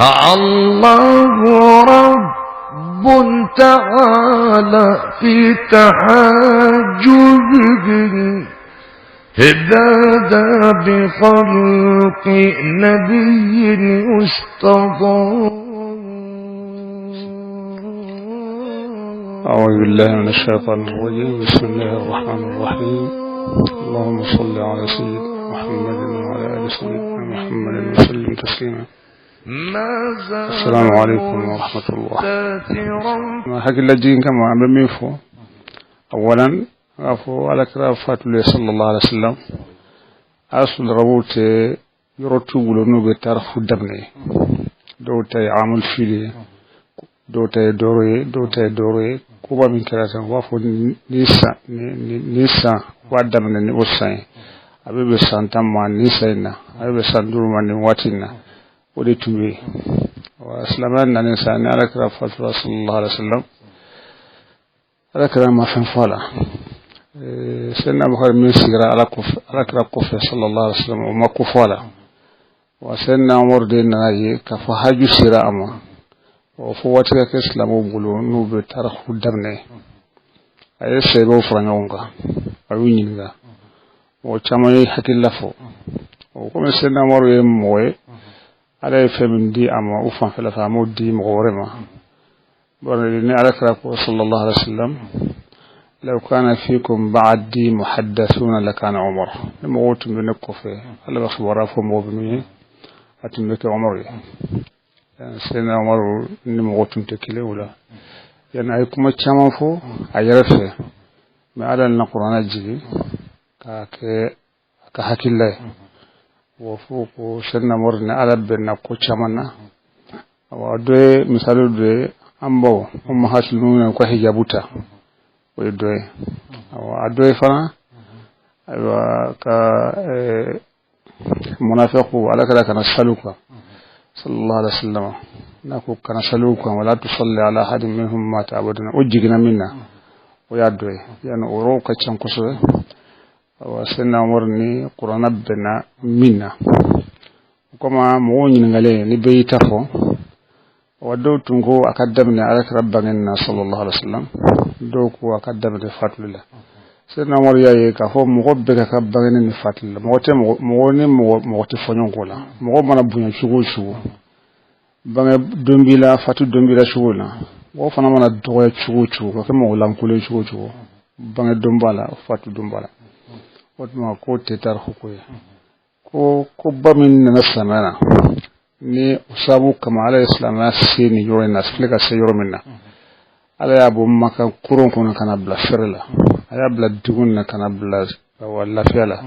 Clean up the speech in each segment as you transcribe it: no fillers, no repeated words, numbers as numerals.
الله رب تعالى في تحجبه هدادا بخلق نبي استضاء. أعوذ بالله من الشيطان الرجيم. بسم الله الرحمن الرحيم. اللهم صل على سيدنا محمد وعلى آل سيدنا محمد وسلم تسليما. السلام عليكم ورحمة الله. ما حق الذين كما عمل فو أولا عفو على كرافات الله صلى الله عليه وسلم أصل ربوت يرتب لنو بتارف الدبني دوت عامل فيلي دوت دوري كوبا من كراسة وافو نيسا وادمنا نوسين أبي بسان تما نيسينا أبي بسان دورما نواتينا ودي تومي واسلامنا الانسان على كرافات صلى الله عليه وسلم على كلام ما فهم فلا سيدنا بخير من سيرة على كرافة صلى الله عليه وسلم وما كفالا وسيدنا عمر دينا كفهاج سيرة أما وفواتك كإسلام وبلو نوب تاريخ الدمني أي سيبو فرنجونغا أوينينغا وشامي حكي لفو وكم سيدنا عمر يموي على فمن دي أما أوفا فلا فامو دي مغورما برني على كرافة صلى الله عليه وسلم لو كان فيكم بعد دي محدثون لكان عمر لما قلت من الكوفي هل بخبرا فهم وبنيه أتملك عمري سيدنا عمر لما قلت متكلي ولا يعني أيكم تشامن فو أيرفه ما على القرآن الجديد كحكي الله وفوق سيدنا عمر على بنا كوتشامنا وأدوي مثال دوي أمبو أمهات المؤمنين كهجابوتا ويدوي وأدوي فنا كمنافق على كذا كان سلوكا صلى الله عليه وسلم نكو كان سلوكا ولا تصلي على أحد منهم مات أبدا أجينا منا ويدوي يعني أوروك تشانكوسه وسيدنا عمر ني قرآن بنا منا وكما مغني نغلي نبيتافو ودو تنكو أكدمنا على ربنا صلى الله عليه وسلم دوكو أكدمنا فاتل الله سيدنا عمر ياي كفو مغبك كبغنا فاتل الله موتي فنيون كولا مغبنا بني شغل بغا دومبيلا فاتو دومبيلا شغولا وفنا منا دوغا شغل كما ولام كولي شغل بغا دومبالا فاتو دومبالا وتما كو تتار خوكوي كو بامين نسمانا ni usabu kama ala islam asini yore na sfleka se yore minna ala ya bu maka kurun kuna kana bla ferla aya bla dugun na kana bla wala fela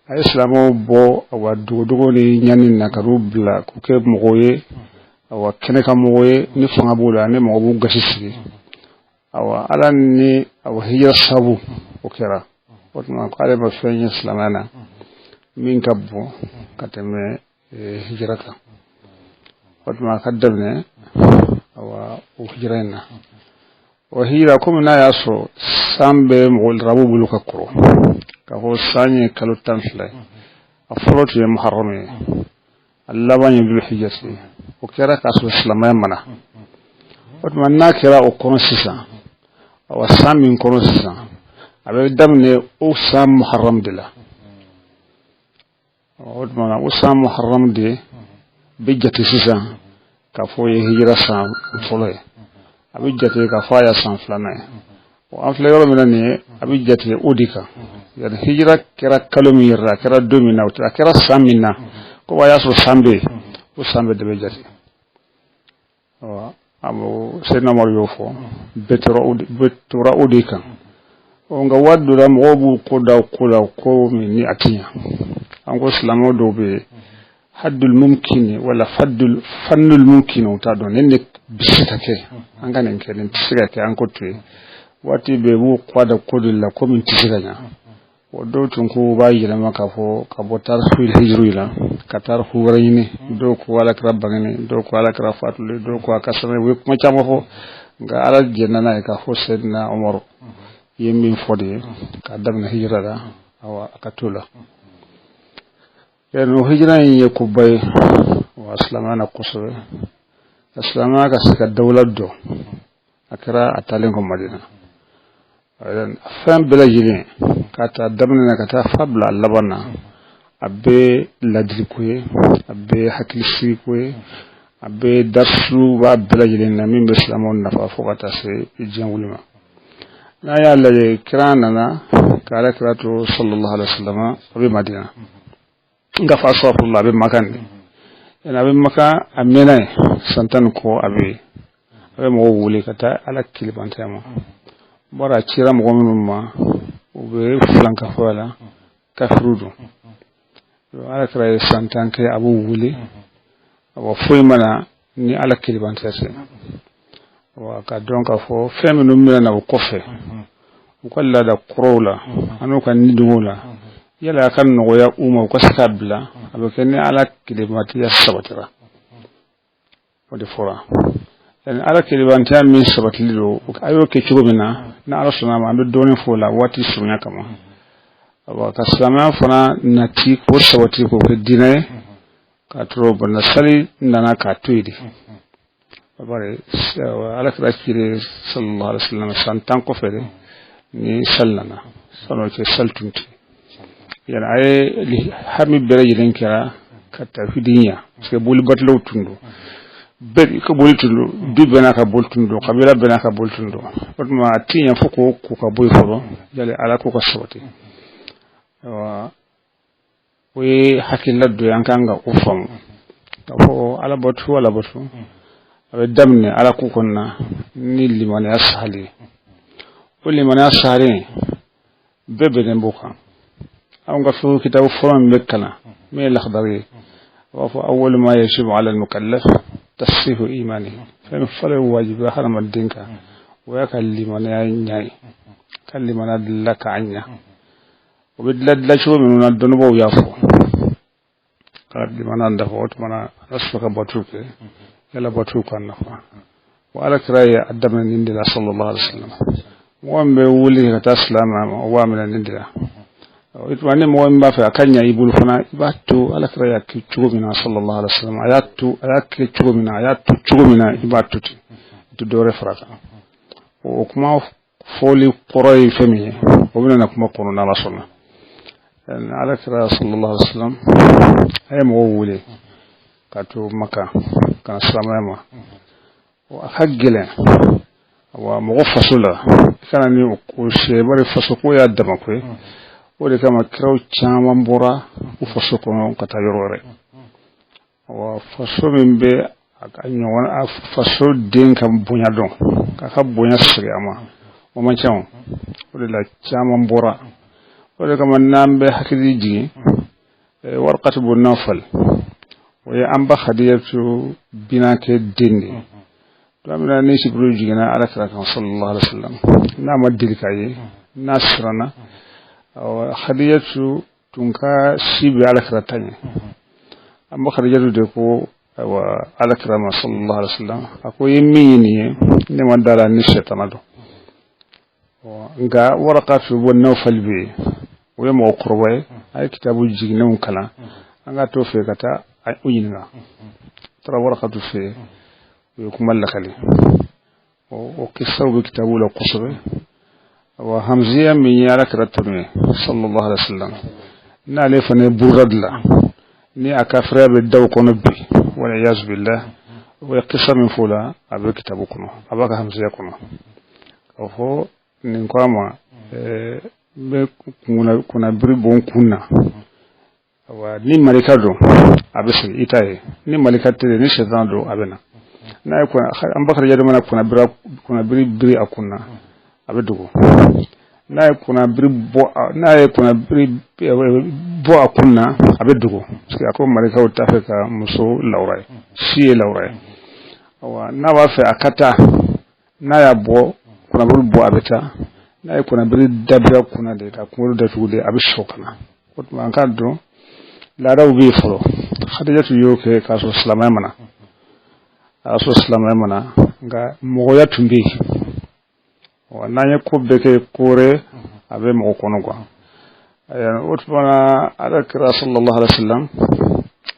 ay islamu bo wa dugo ni nyanin na karu bla ku ke moye wa kene ka moye ni fanga bula ni mo bu gasisi awa ala ni awa hiya sabu okera wotma ko ale ba fenya islamana min kabbo kateme hijrata وما قدمنا وهجرنا وهيرا كم نا ياسو سامبه مول رابو بلوكا كرو كهو ساني كالو تنفلا أفروت محرمي الله بني بالحجاسي وكرا كاسو إسلامي منا وما ناكرا وكونسيسا وسامي كونسيسا أبي دمني أو سام محرم دلا وما أو سام محرم دي bijjati sisa ka foye hijra sam foloy abijjati ka faya sam flana o afle yoro minani abijjati odika yani hijra kera kalomira kera domina uta kera samina ko waya so sambe o sambe de bijjati o amo sena mario fo betora odika o nga waddu ram obu ko daw ko ni atinya ango islamo do be حد الممكن ولا فن الممكن وتادون إنك بسيطة أنغان إنك نتسيغة أنكوتي واتي بيبو قادة قد الله كومن تسيغة ودو تنكو باي لما كفو تارخ الهجري لا كتارخ وريني دوكو على كربغني دوكو على كرافاتلي دوكو على كسرني ويكما تامفو nga ala jenana ka fo sedna Umar yemin fodi ka damna hijrada awa akatula yani hijra yin yakubay wa silamɛya kosɛbɛ ka silamɛya ka se ka dawla dɔ a kɛra a taalen kɔ Madina fɛn bɛɛ lajɛlen ka taa daminɛ na ka taa fa bila laban na a bɛ ladili ko ye a bɛ hakilisigi ko ye a bɛ darsu b'a bɛɛ lajɛlen na min bɛ silamɛw nafa fo ka taa se diɲɛ wuli ma n'a y'a lajɛ kira nana ka ala kira to sallallahu alaihi wasallam a bɛ Madina nka fa sɔrɔ a bɛ Makan de a bɛ Makan a mɛnna ye san 10 kɔ a bɛ mɔgɔw wele ka taa ala kilibantanya ma bɔra cira mɔgɔ minnu ma u bɛ filankafɔya la kafiru don ala kira ye san 10 kɛ a b'u wele wa foyi mana ni ala kilibantanya se wa ka dɔn ka fɔ fɛn minnu bɛna na o kɔfɛ u ka laada kɔrɔw la an'u ka nidonw la yala a ka nɔgɔya u ma u ka se k'a bila a bɛ kɛ ni ala kilibantanya sabatira o de fɔra ala kilibantanya min sabatili don a y'o kɛ cogo min na ni ala sɔnna ma an bɛ dɔɔnin fɔ o la waati surunya kama ka silamɛya fana nati k'o sabati k'o kɛ diinɛ ye k'a tɔrɔ bana sali nana k'a to yen de bari ala kira kire sallallahu alaihi wasallam san 10 kɔfɛ de ni sali nana san'o cɛ sali tun tɛ yana a ye hami bɛɛ lajɛlen kɛra ka tawhidi ɲa parce que bolibatilaw tun don bɛɛ ka boli tun don du bɛɛ n'a ka boli tun don kabila bɛɛ n'a ka boli tun don o tuma a tɛ ɲɛ fo k'o ka bɔ yen fɔlɔ yali ala k'o ka sabati o ye hakilila dɔ ye an kan ka o faamu k'a fɔ ala bato a bɛ daminɛ ala ko kɔnɔna ni limaniya sahali o limaniya sahali bɛɛ bɛnnen b'o kan anw ka fiqh kitabu fɔlɔ min bɛ kalan min ye lakhdari ye a b'a fɔ awwalu ma yajibu ala al-mukallaf tasfihu imani fɛn fɔlɔ ye wajibi hadamaden kan o y'a ka limaniya ɲa ye ka limaniya dilan k'a ɲa o bɛ dilan cogo minnu na dɔnnibaaw y'a fɔ ka limaniya dafa o tuma na ala sɔrɔ ka bato kɛ yala bato ka nafa wa ala kira ye a daminɛ nin de la sallallahu alaihi wasallam mɔgɔ min bɛ wuli ka taa silamɛya ma o b'a minɛ nin de la o tuma ni mɔgɔ min b'a fɛ a ka ɲa i bolo fana i b'a to ala kira y'a kɛ cogo min na sallallahu alaihi wasallam a y'a kɛ cogo min na a y'a to cogo min na i b'a to ten i tɛ dɔwɛrɛ fara kan o kuma fɔli kɔrɔ ye fɛn min ye o bɛna na kuma kɔnɔ n'ala sɔnna ala kira sallallahu alaihi wasallam a ye mɔgɔw wele ka to Maka kana silamɛya ma a ka gɛlɛn wa mɔgɔ faso la kana ni o se bari faso ko y'a dama ko ye o de kama kiraw caman bɔra u faso kɔnɔ ka taa yɔrɔ wɛrɛ wa faso min bɛ a ka ɲɔgɔn a faso den ka bonya dɔn k'a ka bonya sigi a ma o man ca o de la caman bɔra o de kama n'an bɛ hakili jigin Warqat ibn Nawfal o ye an ba Khadijatu binakɛ den de lamina ni Jibril jiginna ala kira kan sallallahu alaihi wasallam n'a ma deli k'a ye n'a siranna Khadijatu tun ka si bɛ ala kira ta ɲɛ an ba Khadijatu de ko ala kira ma sallallahu alaihi wasallam a ko ye min ɲini ye ne ma dala ni shetana dɔn nka Warqat ibn Nawfal bɛ o ye mɔgɔkɔrɔba ye a ye kitabu jiginnenw kalan an ka to fɛ ka taa o ɲininka taara Warqatu fɛ o ye kuma lakali o kisaw bɛ kitabu la kosɛbɛ wa hamziya min ye ala kira tanu ye sallallahu alaihi wasallam n'ale fana ye burda dilan ni a kafiriya bɛ daw kɔnɔ bi wala yazu billah o ye kisa min fɔ la a bɛ kitabu kɔnɔ a b'a ka hamziya kɔnɔ k'a fɔ nin ko a ma n bɛ kunnabiri bɔ n kun na ni malika don a bɛ segin i ta ye ni malika tɛ ni sɛtan don a bɛ na n'a ye an bakari yadɔ mana kunnabiri biri a kun na a bɛ dogo n'a ye kunnabiri bɔ a kun na a bɛ dogo parce que a ko malikaw t'a fɛ ka muso lawura ye si ye lawura ye n'a b'a fɛ a ka taa n'a y'a bɔ kunnabiri bɔ a bɛ taa n'a ye kunnabiri dabira kunna de ka kunkolo datugu de a bɛ sɔn ka na o tuma an k'a dɔn laadaw bɛ yen fɔlɔ Khadijatu y'o kɛ k'a sɔrɔ silamɛya mana a y'a sɔrɔ silamɛya mana nka mɔgɔya tun bɛ yen n'an ye ko bɛɛ kɛ koore a bɛ mɔgɔ kɔnɔ o tuma ala kira sallallahu alaihi wasallam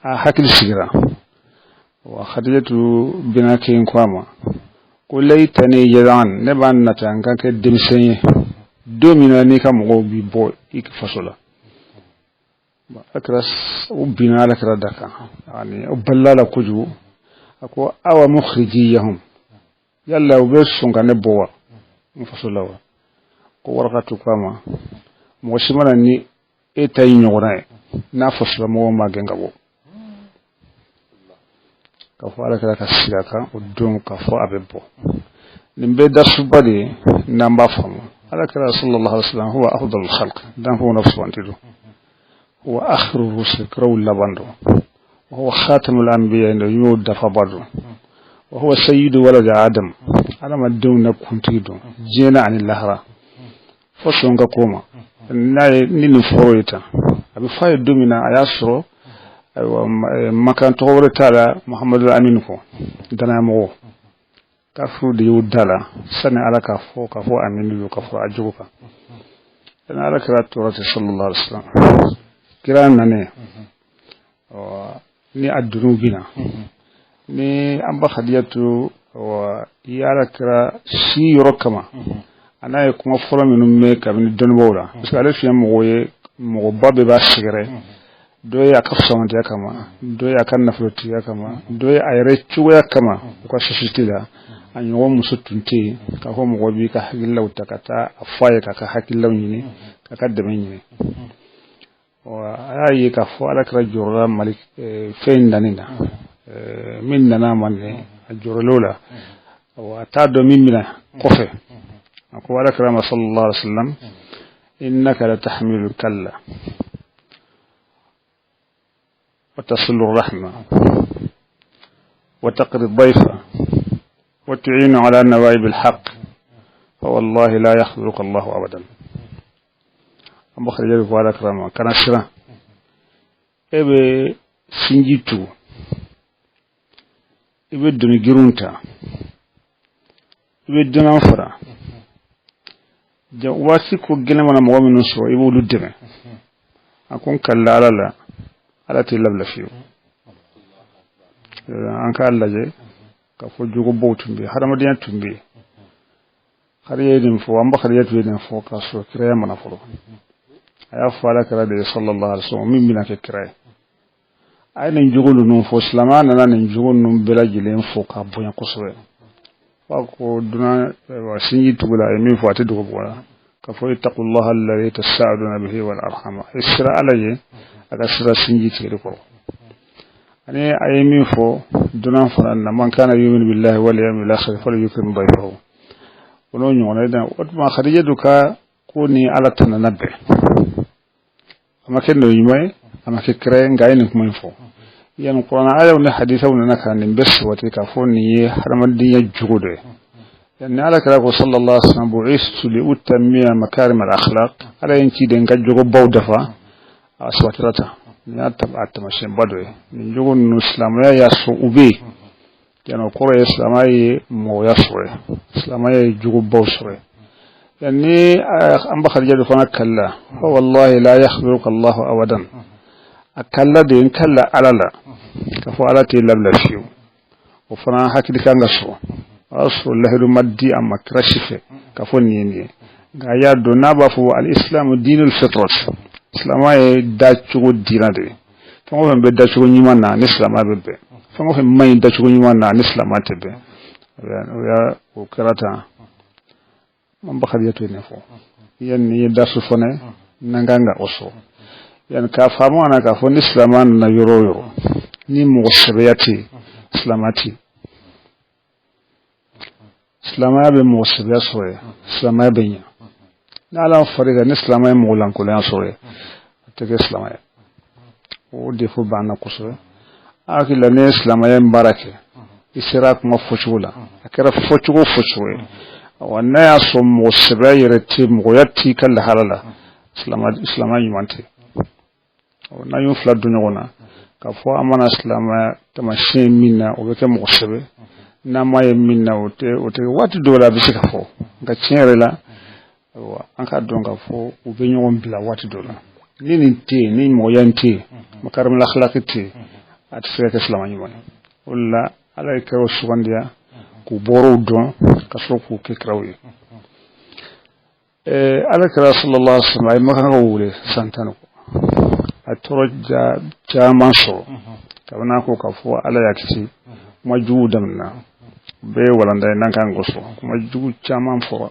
a hakili sigira wa khadijatu binake kwama ko laytani yadan ne ban natanga ke dimsenye domina ni kam go bi bo ik fasola ba akras ubina la kra daka yani uballala kuju ako awa mukhrijiyahum yalla ubesun kan bowa fasola wa ko warqatu kwama mo shimana ni etay nyogona na fasola mo magenga bo ka fo ala kala ka siga kan o don ka fo abebo nimbe darsu bari namba famu ala kala sallallahu alaihi wasallam huwa afdalul khalq dan huwa nafsu antidu huwa akhiru rusul kraw labando wa huwa khatamul anbiya inda yudda fa badu wa huwa sayyidu walad adam ala maduna kuntido jena anil lahra fo songa koma nay nini foroita abi fay domina ayasro makan tawre tala muhammadu amin ko dana mo ka fu de yudala sana ala ka fo amin yu ka fo ajuka dana ala kira turati sallallahu alaihi wasallam kira nane ni adunu bina ni amba khadiyatu wa yara kira shi yorokama ana ko folo minum me kabini donbowla parce que ala fi mo babbe ba sigare doye akafsonte kama doye akanna floti kama doye ayre chuwa kama ko shishitila anyo musutunti ka ho mo gobi ka hagilla utakata afaye ka hakilla nyini ka kadde nyini wa ayi ka fo ala kra jorra malik fein danina min nana manne ajorolola wa tado mimina kofe ko wala kra sallallahu alaihi wasallam innaka la tahmilu kalla وتصل الرحمة وتقري الضيف وتعين على نوائب الحق فوالله لا يخذلك الله أبدا أبو خريجة فوالا كراما كان سرا إبه سنجيتو إبه دوني جرونتا إبه دون أنفرا واسيكو جنوانا موامن نسوا إبه لدمه أكون كلا لا ala ti labla fiyo an ka allaje ka fo jugo bowtumbe hadama diyan tumbe har yedin fo amba har yetu yedin fo ka so kire mana fo aya fo ala kala de sallallahu alaihi wasallam min bina ke kire ay nan jugolu non fo islama nan nan jugolu non bela jilen fo ka bonya ko so wa ko duna wa sinyi tugula e min fo ati dugo bola ka fo ittaqullaha alladhi tas'aluna bihi wal arham isra alaye aga sira sinji tigiri ko ani ayemi fo dunan faranna man kana yu'minu billahi wal yawmil akhir falyukrim dayfahu wono nyona da watma khadija duka ko ni ala tan nabbe ama kendo yimay ama ke kre ngayni ko fo yan qur'an ayaw ne haditha wona naka ni bes wati ka fo ni haramadi ya jugude yan ala kala ko sallallahu alaihi wasallam bu'istu li utammiya makarim al akhlaq ala yanci de ngajjo bawdafa aswatirata ya tabata mashin badwe ni jogon no islamaya ya so ube yana kore islamai mo ya sore islamaya jugo bawsore yani amba kharija fana kalla fa wallahi la yakhbiruka allah awadan akalla de in kalla alala ka fa alati labla fiu o fana hakidi kanga so asu lahiru maddi amma krashife ka fonni ni ga ya do naba fu al islam dinul fitrat islama ye da chugo dina de fango be da chugo nyima na islama bebe fango fe mai da chugo nyima na islama tebe ya o karata man bakhari yato ne fo yan ni da su fone nanganga oso yan ka famu ana ka fo islama na yoro ni mo sebeyati islamati islama be mo sebeyaso islama be nya nala fariga islama mo lan ko lan sore tege islama o defo bana ko so akila ne islama ya barake isira kuma fochula akira fochugo fochwe wanna ya so mo sebayire tim go yatti kala halala islama yimante na yum fla dunyona ka fo amana islama tamashe minna o beke mo sebe na maye minna o te wati dola bisika fo ga chenrela wa anka donga fo o be nyon bila wati dola ni te ni mo yanti makaram al akhlaqati at feke islama yimone wala ala ka sugandiya ku boro don ka so ku ke krawi ala kira sallallahu alaihi wasallam ay maka wule santano atoro jaman so kabana ko ka fo ala yakti majudam na be walanda nan kan goso majudu jaman fo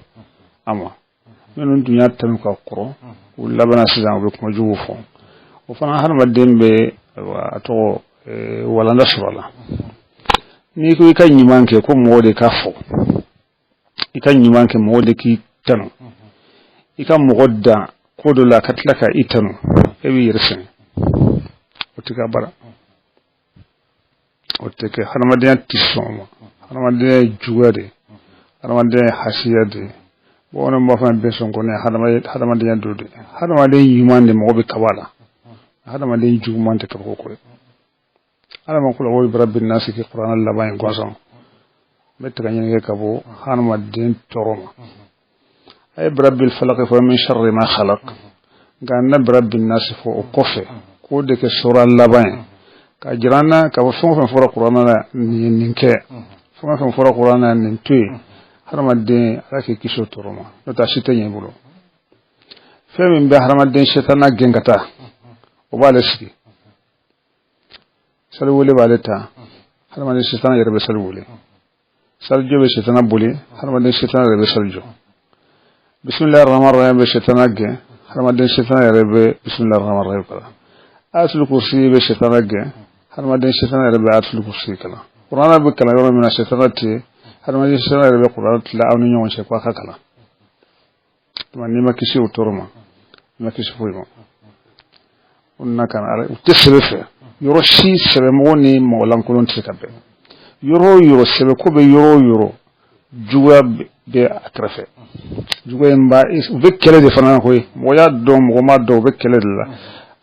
ama minun dunya tan ko koro wala bana sidan be ko majudu fo o fana har madembe wa to walanda sura ni ko kan yimanke ko mode ka fo ikan yimanke mode ki tanu ikan mugodda ko do la katlaka itanu ewi yirsin otika bara otike harmadiyan tisoma harmadiyan juwade harmadiyan hasiyade bono mbafa beson ko ne harmadiyan dode harmadiyan yimande mo be kabala harmadiyan jumante ka ko ala man kula woy rabbin nas ki qur'an alla bayin goson metta ganyen ke kabo harmadiyan toroma ay rabbil falaq fa min sharri ma khalaq ganna rabbin nas fo kofe ko de ke sura alla bayin ka jirana ka fo fora qur'ana la ninke fo fora qur'ana nintu harmadde rake kiso toroma no ta sitenye bulo femi be harmadde shetana gengata o bale ski salwule baleta harmadde shetana yerbe salwule saljo be shetana buli harmadde shetana yerbe saljo bismillahir rahmanir rahim be shetana ge harmadde shetana yerbe bismillahir rahmanir rahim asul kursi be shetana ge harmadde shetana yerbe asul kursi kala qur'ana be kala yoro mina shetanati harmadde shetana yerbe qur'ana la awni nyon she kwa kala tuma ni makisi utoroma makisi foymo onna kan ala tisrefe yoro shi sebe moni mo lankolon tikabe yoro sebe ko be yoro juwa be atrafe juwa mba be kele de fana ko mo ya do mo ma do be kele de la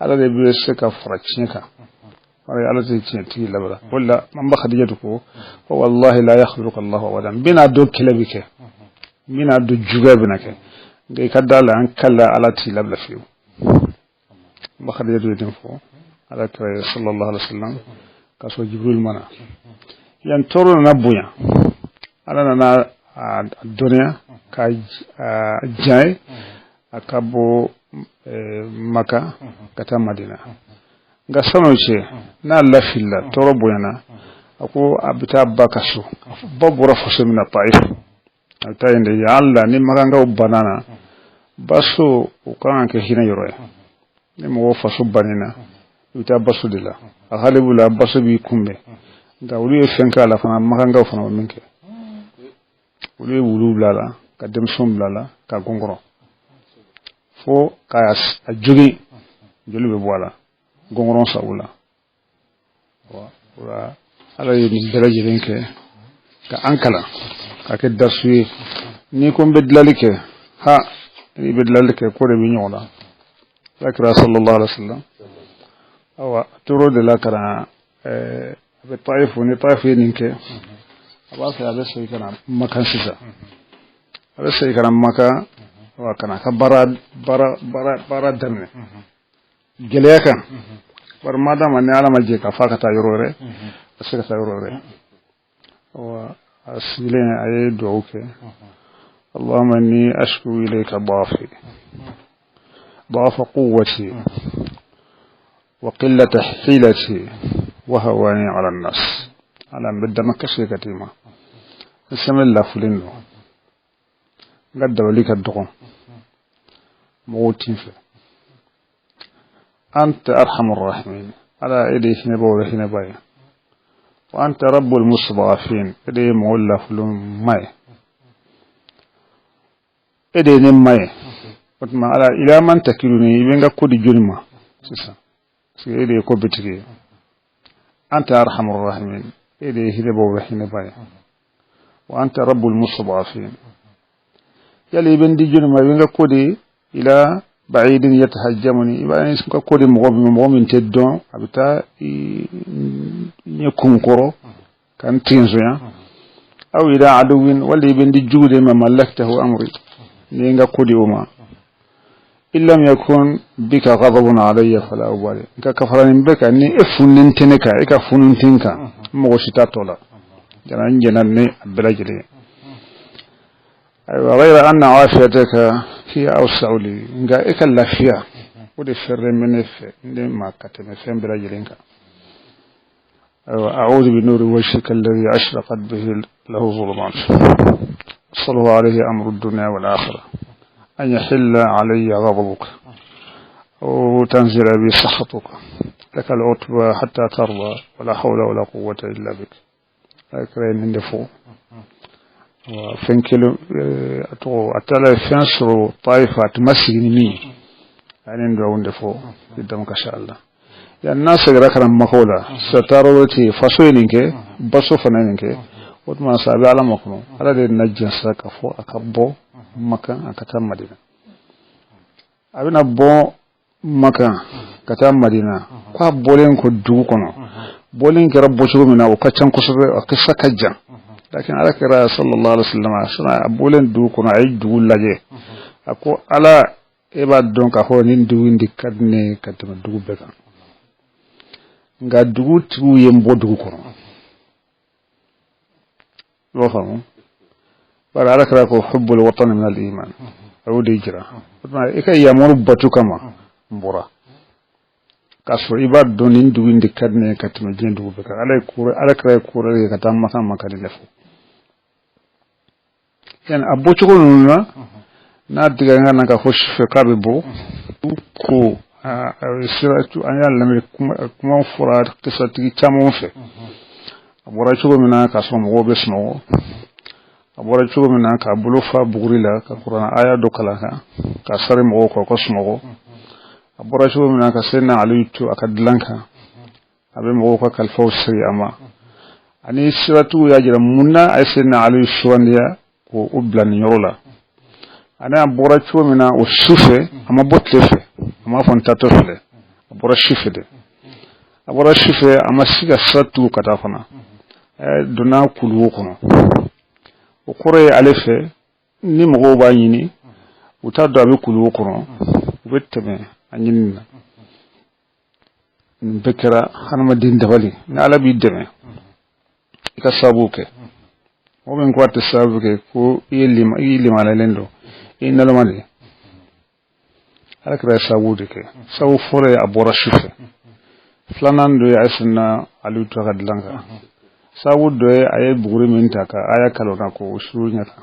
ala de be se ka frachinka wala ala de ti labara wala mamba khadijatu ko wallahi la yakhluqu allah awadan bina do kele bike bina do juwa binake ngay kadala an kala ala ti labla fiu mamba khadijatu dem fo ala kare sallallahu alaihi wasallam kaso jibril mana yan toro na buya ala na dunya ka jay akabo maka kata madina ga sanoche na lafilla toro buya na ako abita bakaso babura fosemina taif altayende ya alla ni maganga banana baso ukanke hina yoroya ni mo faso banina uta basu dila akhalibu la basu bi kumbe ga wuli fenka la fana makanga fana minke wuli wulu blala ka dem som blala ka gongoro fo ka ajugi joli be bola gongoron sa wula wa ala yi daraje denke ka ankala ka ke darsuyi ni ko bedlalike ha ni bedlalike ko de bi nyola zakira sallallahu alaihi wasallam awa turo de la kara be taifu ni taifu ninke aba sa abe sai kana makan sisa abe sai kana maka wa kana ka bara damne gele kan bar madama ne ala maje ka fakata yorore asika ta yorore wa asile ay doke اللهم اني اشكو اليك ضعف قوتي وقلة حيلتي وهواني على الناس على بدأ مكشي كتيمة اسم الله فلنو قد وليك الدقون موتين فيه أنت أرحم الراحمين على إليه نبوله نبايا وأنت رب المستضعفين إليه مولى فلن ماي إليه نماي وتما على إلى من تكيلوني يبنغا كودي جنما سيسا إليه كوبتكي أنت أرحم الراحمين إليه نبوله نبايا وأنت رب المستضعفين يلي بندي جنما يبنغا كودي إلى بعيد يتهجمني يبقى اسمك كودي مغومين تدون أبتا يكون كورو كان تنزويا أو إلى عدو واللي بندي جودي ما ملكته أمري نينغا كودي وما إن لم يكن بك غضب علي فلا أبالي كفران بك أني أفننتنك إك فننتنك مغشتا طولا جنان جناني بلاجلي وغير أن عافيتك هي أوسع لي إك اللافية ودي شر من ما كتم فين بلاجلينك أعوذ بنور وجهك الذي أشرقت به له ظلمات صلى الله عليه أمر الدنيا والآخرة أن يحل علي غضبك وتنزل بي سخطك لك العتبى حتى ترضى ولا حول ولا قوة إلا بك أكرين من دفو وفنكلو أتلا فنسر طائفة تمسكني مي يعني ندعو دفو قدامك إن شاء الله يعني الناس يقرأ مقولة ستارولتي فسوينك بسو فنينك وتما سابع على مقنو على دي نجنسا كفو أكبو مكان أكتام مدينة أبنا بو مكان كتام مدينة كوا بولين كو دوغو كنو بولين كربو شغو منا وكتشان كسر وكسا كجان لكن على كرا صلى الله عليه وسلم بولين دوغو كنو أي دوغو لجي أكو على إباد دونك أخو نين دوغو اندي كدني كتام دوغو بكا nga dugu tigu yembo dugu kono lo famu bara ala kala ko hubbul watan min al iman aw de jira ma ikay yamuru batu kama mbura kaso ibad donin dugu indi kadne katma jendu be ka ala kala ko re ka tam maka maka de lefu yan abbo chugo nuna na diga ngana ka hosh fe kabe bo ko siratu anyal lamé kuma furat qissati chamon fe abora chugo mina ka som wobe smo abora chugo mina ka bulufa bugurila ka qur'an aya do kala ka sare mo ko smo abora chugo mina ka senna alaytu akadlanka abe mo ko kal fawsri ama ani siratu ya jira munna ay senna alaytu wandiya ko ublan yorola ana abora chugo mina o sufe ama botlefe ama fontato fele abora shifede abora shife ama siga satu katafana dona kulu kono o kore alefe ni mo ba yini utado abe kulu kono weteme anyinna bekera hanama din dawali na alabi deme ika sabuke o ben kwarte sabuke ko yelima la lendo inalo mali alakra sawudi ke sawu fore abora shife flanando ya asna alu to gadlanga sawudo ay bugure minta ka aya kalona ko shunyata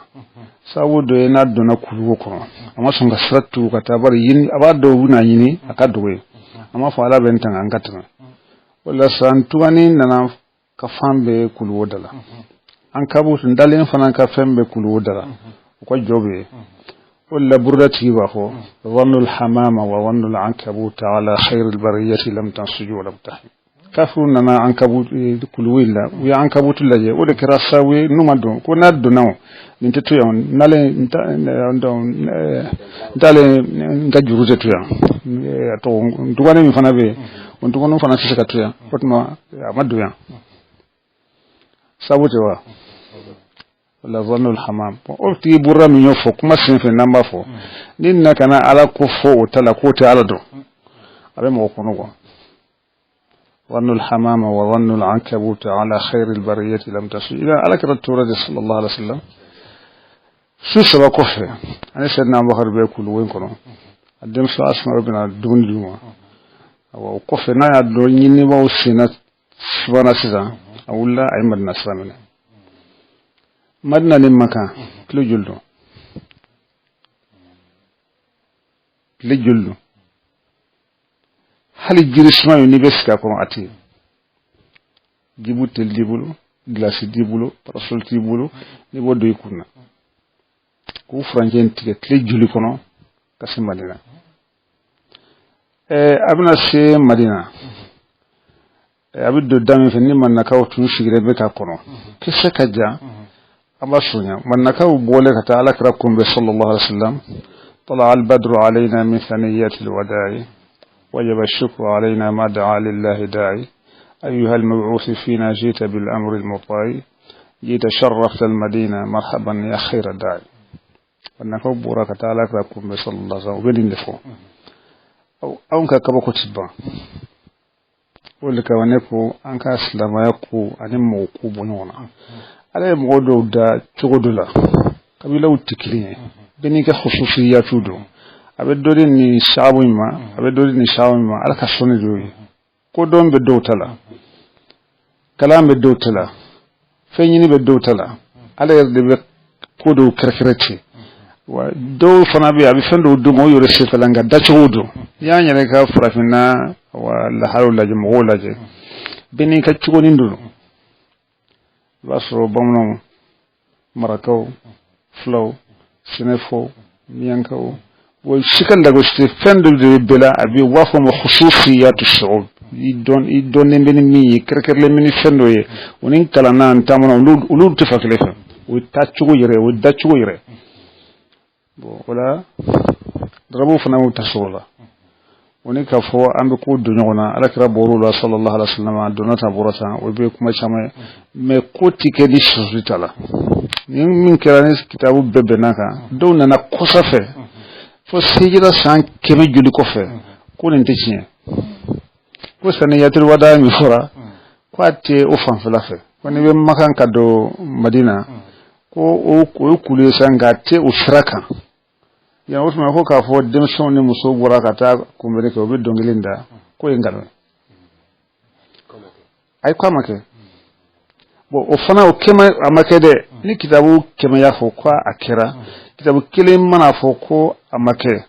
sawudo na dona kulu ko amma sunga srattu ka tabar yin abado wuna yini akadwe amma fa ala bentan an katana wala santuani nana ka fambe kulu wodala an kabutu ndalen fanan ka fambe kulu wodala ko jobe ولا بردتي بخو ظن الحمامة وظن العنكبوت على خير البرية لم تنسج ولم تحم كافرنا عنكبوت كل ويلا ويا عنكبوت اللي ولا كراساوي نمدون كنا دونو نتتويون نالي نتالي نكجروزة تويا تو دوغاني مفنا بي وندوغانو فنا سيسكا تويا وتما مدويا سابوتوا la zanul hamam o ti burra mi yofo kuma sin fe namba fo ninna kana ala ko fo tala ko te ala do abe mo ko no zanul hamam wa zanul ankabut ala khair al bariyah lam tasu ila ala karatu rasul sallallahu alaihi wasallam su saba ko fe ani sedna bakar be kulu wen kono adem so asma rabbina dun duma wa ko fe na ya do nyini ba usina subhana sisa awulla ay madna samina madna ni maka kilo juldo hali jirisma ni beska ko ati jibutel dibulu glasi dibulu parasol dibulu ni bodo ikuna ko franjen tike kile juli kono kasi madina abna se madina abido dami fe ni man nakaw tu shigire be ka kono kesse kaja abasunya man nakaw bole ka taala krakum be sallallahu alaihi wasallam طلع البدر علينا من ثنيات الوداع وجب الشكر علينا ما دعا لله داعي أيها المبعوث فينا جيت بالأمر المطاع جيت شرفت المدينة مرحبا يا خير داعي wannan ko bora ka ta alakra ko be sallallahu alaihi wasallam bedin defo aw ka kaba ko tibba wala ka wane ko an ka islama ya ko anin mo ko bonona ala mo do da cogodula kabila utikiliye beni ka khususiyatu do abe dori ni shabu ma ala ka soni do ko don be do tala kalam be do tala fenyini be do tala ala yerde be ko do kerkerete wa do fana be abi fendo do mo yore se falanga da cogodo ya nyere ka farafina wala harula je mo laje beni ka cugoni ndu basro bomno marakaw flow sinefo miyankaw wo shikan dago ste fendo de bela abi wafo mo khususiyatu shu'ub idon ne beni mi kerkerle mini fendo ye wonin kala nan tamana ulul tafakile fa wo tachugo yere wo dachugo yere bo wala drabu fana mo tasola woni ka fo ambe ko dunyona alakira borula sallallahu alaihi wasallam donata borata o be kuma chama me ko tike di shuzitala min kirani kitabu bebe naka do na kosafe fo sijira san kebe juli ko fe ko nen tecien ko sane yatul wada mi fora ko ate o fan felafe ko ne be makan kado madina ko o ko kule sanga te o shraka ya usma ko ka fo dem sonni muso buraka ta ko mbere ko be dongilinda ko engal ay ko amake bo o fana o kema amake de ni kitabu kema ya fo kwa akira kitabu kile mana fo ko amake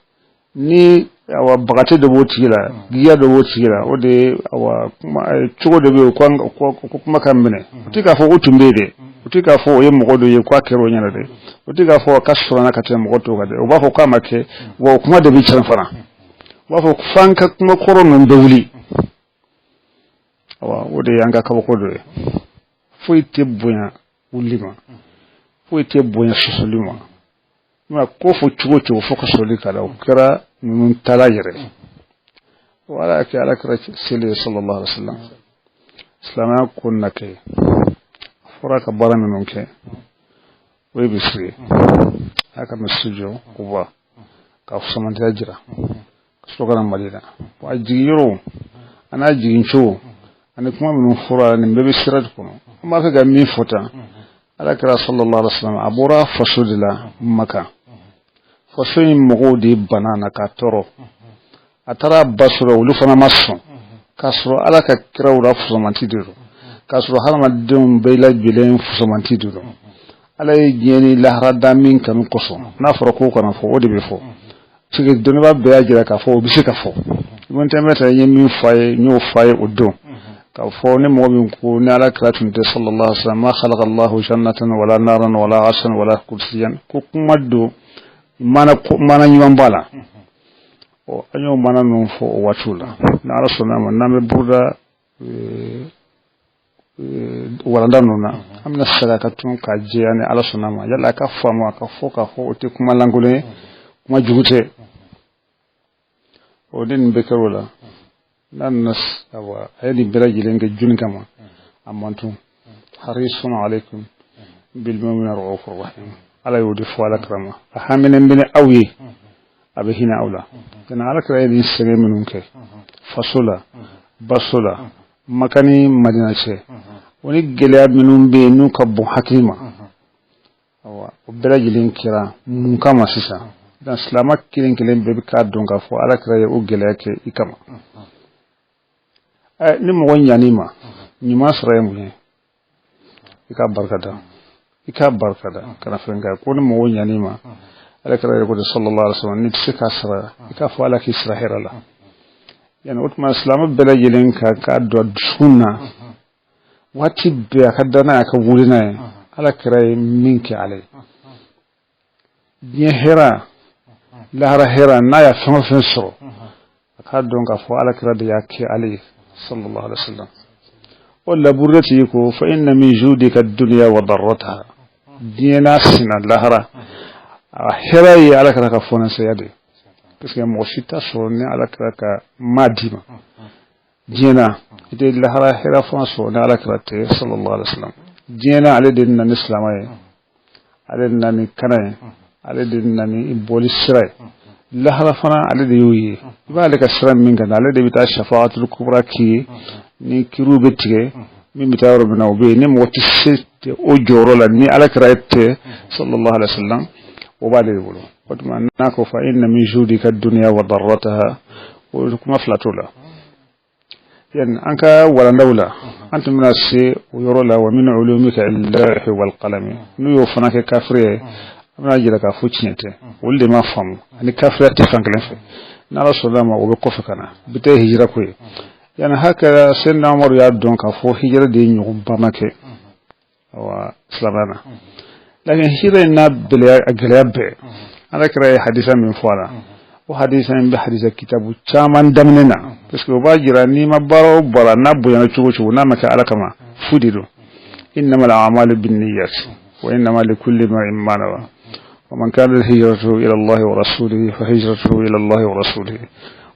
ni awa bagate de botira giya de botira o de awa chugo de be ko kuma kambene tika fo utumbede utika fo ye mogodo ye kwa kero nyana de utika fo kasura na kate mogoto ga de o ba fo kwa make wo kuma de bi chan fara wa fo fanka kuma koro non dawli awa o de yanga ka ko do fo ite buya ulima fo ite buya susulima ma ko fo chugo chugo fo ko soli kala o kira nun talayre wala ka ala kira sallallahu alaihi wasallam islama kunna ke furaka barana nonke we bisri aka masujo kuba ka fusamanta jira sogara madina wa jigiro ana jigincho ani kuma min fura ni bebe sirat kono ma ka ga mi fota ala kira sallallahu alaihi wasallam abura fasudila maka fasoyin mogodi banana ka toro atara basura ulu fana maso kasro ala ka kira ura fusamanti diro kasro halama dum bayla bilen fusamanti diro ala yeni lahra damin kan koso na foro ko kana fo odi be fo sigi doni ba be ajira ka fo bisi ka fo mon temeta yemi faye nyo faye odo ka fo ne mo min ko na ala kratun de sallallahu alaihi wasallam ma khalaqa allah jannatan wala naran wala asan wala kursiyan ko kuma do mana nyuwan bala o anyo mana non fo watula na rasulna man name burda wala nona amna sadaka tun ka je ani ala sunama yalla ka famu ka fo o te kuma langule kuma jugute o den be karola nan nas awa ayni biraji len ga jun kama amantu harisun alaikum bil mu'minina ra'ufur rahim ala yudi fo ala krama ahaminen bene awi abe hina awla kana ala kra yidi sege minun ke fasula basula makani madina che woni gelya minun be nu kabbu hakima awa biraji len kira mun kama sisa dan islamak kilen be ka donga fo ala kra ye o gelya ke ikama ni mo wonya ni ma ni masra mu ne ika barkada kana fenga ko ni mo wonya ni ma ala kra ye ko sallallahu alaihi wasallam ni tsika sra ika fo ala ki israhira la yana utma islam bela jilen ka do sunna wati be ka dana ka wulina ala kra ye minki ale ni hera lahara hera na ya fama fensoro ka donga fo ala kra de yake ale sallallahu alaihi wasallam wala burati ko fa inna min judika ad-dunya wa darrataha dina sina lahara hera yi ala kra ka fona sayade parce que mo sita so ne ala kra ka madima dina ide lahara hera fona so ne ala kra te sallallahu alaihi wasallam dina ale din na islamay ale na ni kana ale de nani boli sirai lahara fana ale de yoyi ba ale ka sirai min kan ale de bita shafaatul kubra ki ni kiru betige min bita rabbina obe ni mo tisse o joro la ni ala kraite sallallahu alaihi wasallam o ba de bolo watuma nako fa inna min judika ad-dunya wa darrataha wa kuma flatula يعني أنك ولا دولة أنت من الشيء ويرولا ومن علومك اللوح والقلم نيو فناك كافرية من أجل كافوتشنته واللي ما فهم يعني كافرية تفهم كلامه نرى سلامة وبكوفكنا بتاعه هجرة كوي يعني هكذا سيدنا عمر يادون كافو هجرة دين يغبامك وسلامنا لكن هجرة الناب بالأجلاب أنا كرأي حديثا من فوالا وحديثا بحديث كتاب شامان دمننا بس كوباجرا نيما بارو بارا نابو يانا تشوشو نامك على كما فوديرو إنما الأعمال بالنيات وإنما لكل ما نوى ومن كان هجرته إلى الله ورسوله فهجرته إلى الله ورسوله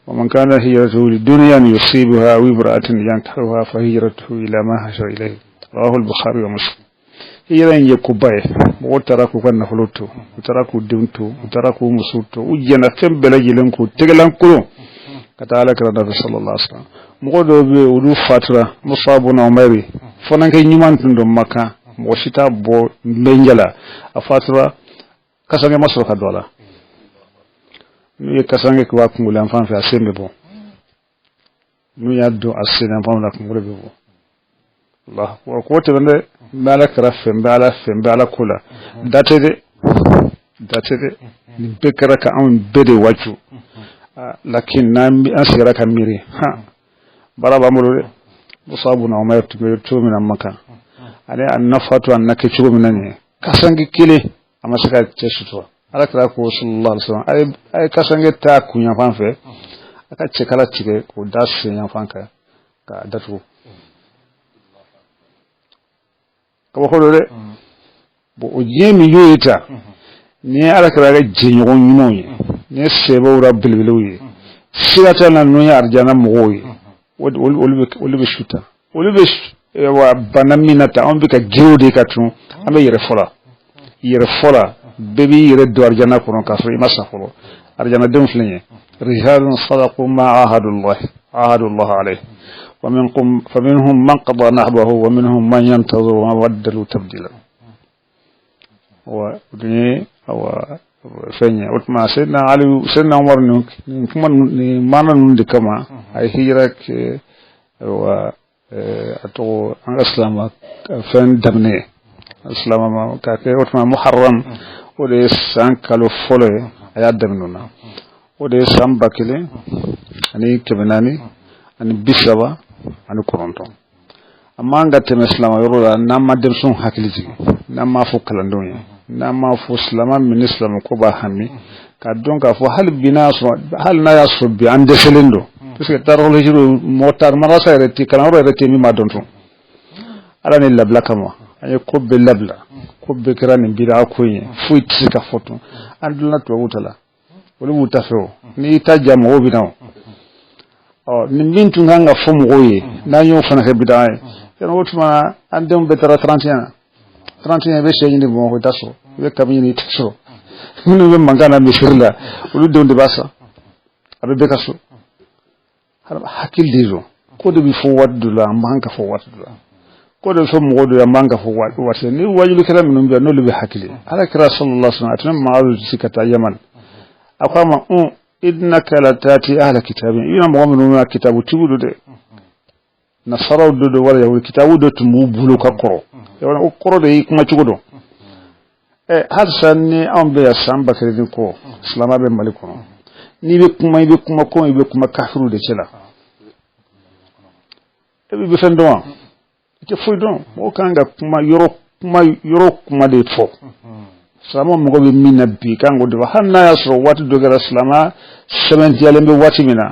ومن كان هجرته لدنيا يصيبها أو امرأة ينكحها فهجرته إلى ما هاجر إليه رواه البخاري ومسلم hijira in je kubaye mo taraku kan na holoto taraku dimto taraku musuto ujjana fembele jilen ko tegelan kulo kata ala kara nabi sallallahu alaihi wasallam mo do be udu fatra musabuna umari fonan kay nyuman tundo makka mo sita bo benjala a fatra kasange masro ka dola nu ye kasange ko wakungula enfant fa sembe bon nu yaddo asena enfant la kungule be bon Allah wa kote bende bala krafem bala kula datede ni bekara ka am bede waju lakin nambi asira ka miri ha baraba mulore musabuna umayr to min amaka ale annafatu annaka chugo minane kasangi kile amasaka chesuto ala kra ko sallallahu alaihi wasallam ay kasange ta kunya fanfe aka chekala chike ko dasse nya fanka ka datu kaba kolore bo o jemi yoyita ni ala kara jinyo nyumoyi ni sebo rabbil biluyi sirata na no ya arjana moyi wolbe shuta wolbe wa banamina ta on bika jewde katu ambe yere fola bebi yere do arjana ko non kaso imasa folo arjana dem flenye rijalun sadaqu ma ahadullah alayhi فمنهم من قضى نحبه ومنهم من ينتظر وما بدلوا تبديلا ودني او فنيا وتما سيدنا علي سيدنا عمر كمان ما نند كما اي هيرك و اتو ان اسلام فن دمني اسلام ما كاكي وتما محرم ودي سانكلو فولو يا دمنونا ودي سامباكلي اني كبناني اني بيسوا ani koronto amma ngate muslima yorola namma dem son hakiliji namma fo kalandonya namma fo islama min islam ko ba hammi ka donka fo hal binaso hal na yaso bi ande selendo parce que tarolo jiro motar marasa reti kalaro reti mi madonto ala ni labla kama ay ko be labla ko be krani bira ko yin fu tika foto andula to wutala wala wutafo ni tajam wo binaw ni mintu nganga fomu goye na nyo fana ke bidaye yana wotuma andem betara 31 be sey ni bon ko daso be kamini ni taso minu be mangana mi firla ulu donde basa abe be kaso har hakil dizo ko de bi fo waddu la manga fo waddu la ko de so mo do ya manga fo waddu wate ni wajulu kala minum be no be hakili ala kira sallallahu alaihi wasallam atana ma'aru sikata yaman akwama إنك لتاتي أهل كتاب إنا مؤمنون كتاب تقولوا ده نصارى ده ولا يقول كتاب ده تموبلو كقرو يعني القرو ده يكما تقولوا هذا سنة أم بيسام بكرين كو إسلام أبي مالكنا يبكما كون يبكما كافرو ده كلا تبي بفندوا تفيدون وكان كما يروك ما ده فو salama mo be minna bi kango de hanna yasro watu dogara salama 70 yalembe wati mina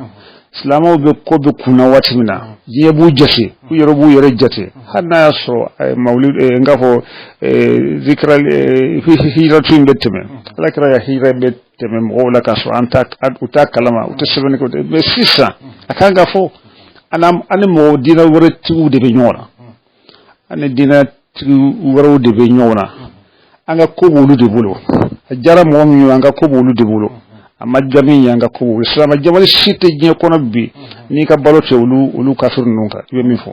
salama be ko be kuna wati mina yebu jase ku yorobu yore jate hanna yasro ay mawlid ngafo zikra hijratu mbeteme lakra ya hijra mbeteme mo la kaso anta uta kalama utasebene ko be sisa akanga fo anam mo dina wore tu de be nyora ane dina tu woro de be nyora anga ko wolu de bolo ajara mo mi yanga ko bulu de bulu amma jami yanga ko bulu islam jamal site je kono bi ni ka balote ulu kafir nunka ibe mi fo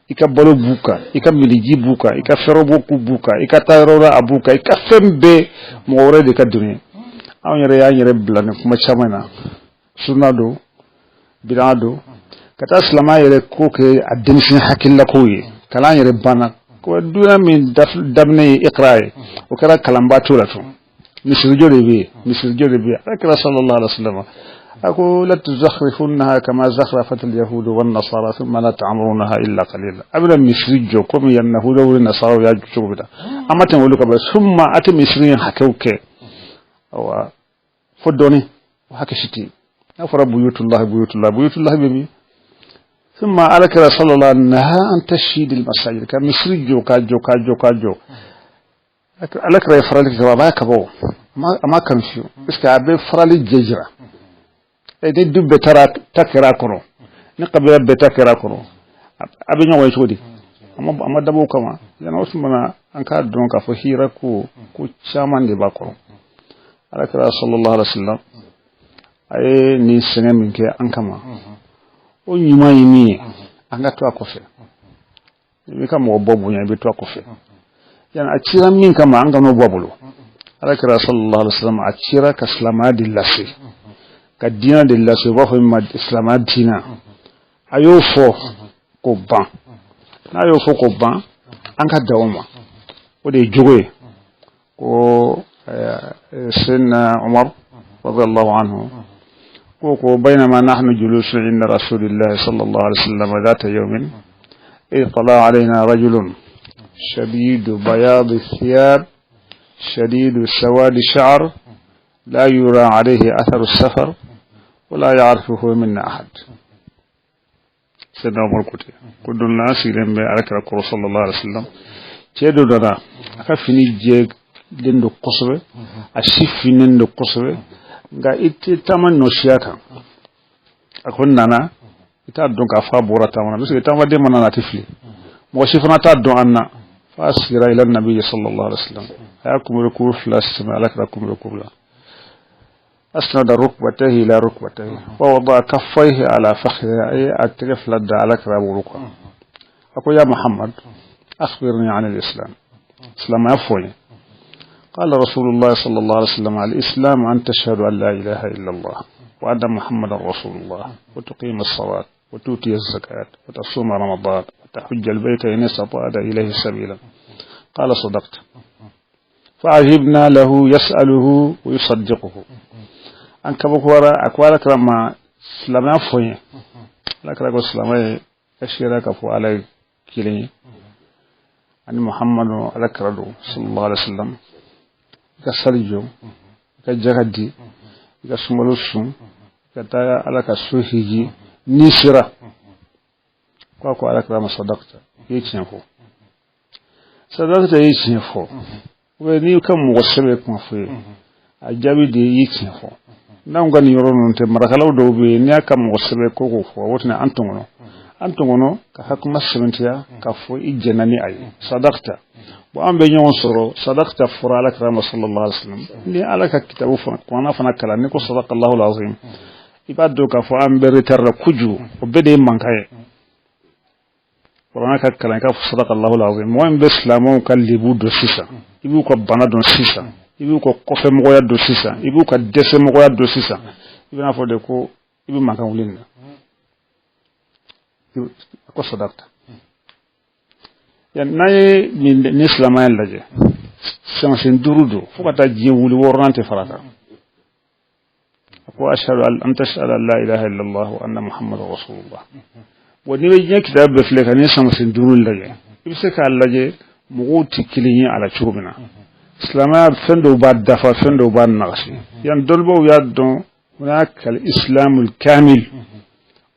ika balo buka ika miliji buka ika ferobo ku buka ika tayrora abuka ika fembe mo wore de ka dunya aw yere ya yere blane kuma chamana sunado bilado kata islama yere ko ke adinsin hakilla ko yi kala yere bana ko duna min dabne iqra'i o kala kalamba tulatu misir jode be akra sallallahu alaihi wasallam أقول لا تزخرفونها كما زخرفت اليهود والنصارى ثم لا تعمرونها إلا قليلا أبدا مسرجو كم ينهود والنصارى يجوا بدا أما تقولك بس ثم أتى مسرين حكوك أو فدوني وحكشتي أفر بيوت الله بيبي ثم على كلا صلى الله نهى أن تشيد المساجد كمسرجو كاجو على كلا يفرلك جوابا كبو ما كان فيه بس كأبي فرلي جزرة ede dubbe takira kono ni qabila be takira kono abi nyawo chodi amma dabo kama yana usmana an ka don ka fo hira ku chaman de bakoro ala kira sallallahu alaihi wasallam ay ni sene min ke an kama o nyima yimi an ga to akofe mi kam wo bobu nya be to akofe yana acira min kama an ga no bobulo ala kira sallallahu alaihi wasallam acira ka salama dillasi kadina de la soba fo ma islam adina ayo fo ko ban na ayo fo ko ban an ka dawma o de jogoy ko sinna umar radiyallahu anhu ko bainama nahnu julusun inda rasulillah sallallahu alaihi wasallam ذات يوم طلع علينا رجل شديد بياض الثياب شديد سواد الشعر لا يرى عليه أثر السفر ولا يعرفه منا أحد سيدنا عمر كتي كل الناس يلم على رسول صلى الله عليه وسلم تيدو دنا أكفني جيك دندو قصبة أشيف دندو قصبة غا إتتامن نوشياكا أكون نانا إتادون كافا بورا تامنا بس إتاما دي منا نتفلي موشيفنا تادو عنا فأسير إلى النبي صلى الله عليه وسلم أياكم ركوب فلا استمع لك ركوب ركوب لا أسند ركبته إلى ركبته ووضع كفيه على فخذه أي أتقف لدى على كراب ركبه أقول يا محمد أخبرني عن الإسلام إسلام يفوني قال رسول الله صلى الله عليه وسلم على الإسلام أن تشهد أن لا إله إلا الله وأن محمد رسول الله وتقيم الصلاة وتؤتي الزكاة وتصوم رمضان وتحج البيت إن استطعت إليه سبيلا قال صدقت فعجبنا له يسأله ويصدقه an kaba kuwara akwara krama slama foye la kra ko slama ashira ka fu ala kile ani muhammadu ala krado sallallahu alaihi wasallam ka salijo ka jagadi ka sumalusu ka ta ala ka suhiji nisira ko ala krama sadaqta yicin fo sadaqta yicin fo we ni kam mo wasabe ko fo ajabi de yicin fo nan gani yoro non te marakalaw do be nya kam mo sebe ko fo wotna antongono ka hakuma sementiya ka fo ijenani ay sadaqta bo ambe nyon soro sadaqta fura ala karam sallallahu alaihi wasallam ni ala ka kitabu fa ko na fana kala ni ko sadaqallahu alazim ibadu ka fo ambe retarra kuju o bede mankaye qur'ana ka kala ka fo sadaqallahu alazim mo ambe islamu kallibu do sisa ibu ko bana do sisa ibu ko kofe mogoya do sisa ibu ka dese mogoya do sisa ibu na fo de ko ibu makan wulin ko sadaqta ya nay ni islama laje sama sen durudo fo kata je wuli worante farata ko ashhadu an tashhadu an la ilaha illa allah wa anna muhammadar rasulullah woni be je kitab be fle kan sama sen durul laje ibu se ka laje muguti kilinya ala churubina إسلام فندو بعد دفع فندو بعد نغشي يعني دلبو يادو هناك الإسلام الكامل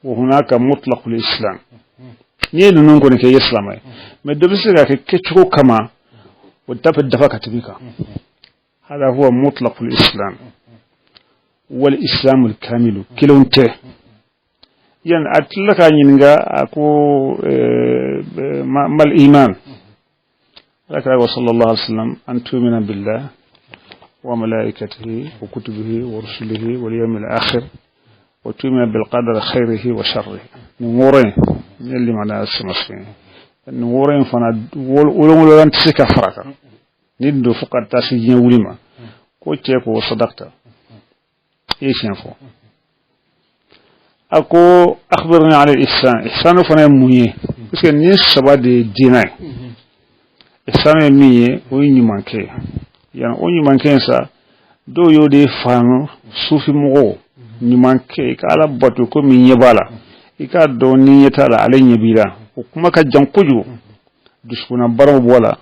وهناك مطلق الإسلام نيلو نونكو نكي إسلامي ما دبسيكا كيكيشو كما ودفع الدفع كتبيكا هذا هو مطلق الإسلام والإسلام الكامل كيلونته يعني أتلك عنينغا أكو ما الإيمان لك صلى الله عليه وسلم أن تؤمن بالله وملائكته وكتبه ورسله واليوم الآخر وتؤمن بالقدر خيره وشره نورين اللي معنا السمسين نورين فانا ولو أنت سكفرك ندو فقط تاسجين ولما كوتشيك وصدقت إيش ينفو أكو أخبرني على الإحسان إحسان فانا مية بس الناس سباد ديناي إحسان مية ويني مانكي يعني ويني مانكي سا دو يودي فانو سوفي مغو نيمانكي كالا باتو كو مية بالا إكا دو نية تالا علي نبيلا وكما كجان كجو دشكونا برم بولا